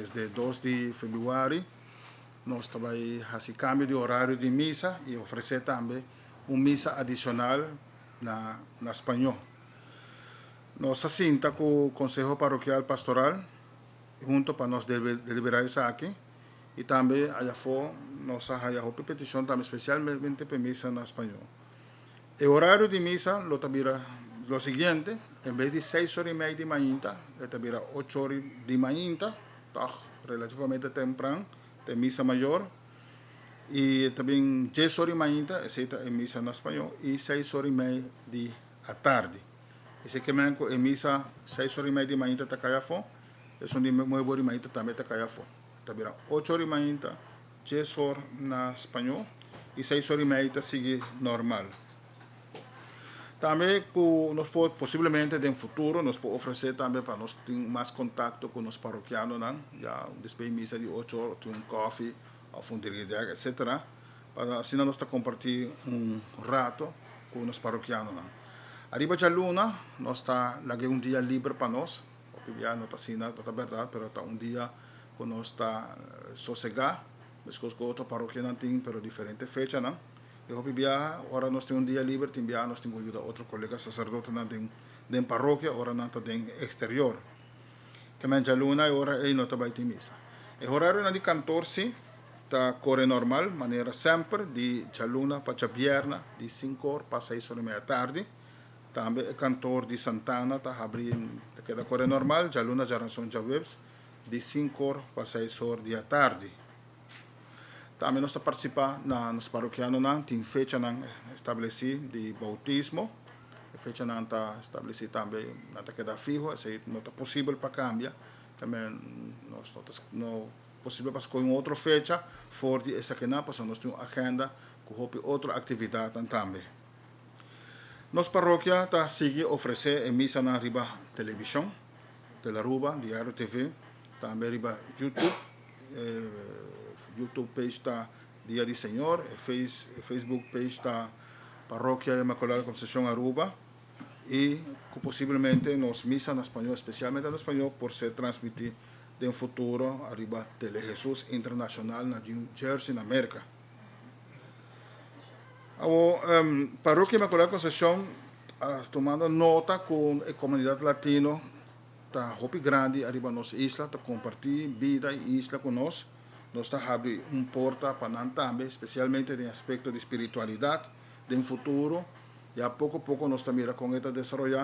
desde 2 de fevereiro, nós também fazemos cambio de horário de missa e oferecer também uma missa adicional na espanhol. Nós assinta com o Conselho Paroquial Pastoral, junto para nós deliberar isso aqui, e também, allá fora, nós fazemos petição também especialmente para missa na espanhol. O horário de missa lo tabira lo seguinte, em vez de 6h30 de manhã, tabira 8h de manhã, tá relativamente temprano, tem missa maior, e também 10h de manhã, essa é missa na espanhol, e 6h30 de à tarde. Esse que é missa 6h30 de manhã, tá caia fora, esse de 9h de manhã também tá caia fora. Tabira 8h de manhã, 10h na espanhol, e 6h30 sigue normal. Também, nós podemos, possivelmente, no futuro, nós podemos oferecer também para nós ter mais contato com os paroquianos, já depois de missa de 8h, ter um café, ou um dirigir, etc. Para assim nós compartilhar rato com os paroquianos. Arriba de luna, nós está lá dia livre para nós, porque já não está assim, não está verdade, mas está dia que nós está sossegado, mas que outro paroquia não tem, mas diferente fecha, não? E hoje agora nós temos dia livre, nós temos ajuda outro colega sacerdote na paróquia, agora não está no exterior. Que a luna e agora não está vai ter missa. E horário de 14 está corre normal, maneira sempre, de luna para viernes, de 5h para 6h da tarde. Também o cantor de Santana está abrindo, queda corre normal, luna já são já webs, de 5h para 6h da tarde. Também nós participamos nos paroquianos, tem fecha estabelecida de bautismo, a fecha não está estabelecida também, não está queda fijo, não está possível para cambiar, também não possível para escolher outra fecha, fora de essa que não, porque nós temos agenda com outra atividade também. Nossa paróquia está seguindo oferecer missa na riba televisão, Telaruba, Diário TV, também riba YouTube, YouTube page está Dia do Senhor, Facebook page está Paróquia Imaculada Conceição Aruba, e possivelmente nos missa na espanhol, especialmente na espanhol, por ser transmitido em futuro arriba Tele Jesus Internacional na New Jersey, na América. A Paróquia Imaculada Conceição, tomando nota com a comunidade latina, está muito grande arriba nossa isla, está compartilhar vida e isla conosco. Nós estamos abrindo porta para nós também, especialmente no aspecto de espiritualidade, no futuro. E a pouco nós estamos com esta desenvolver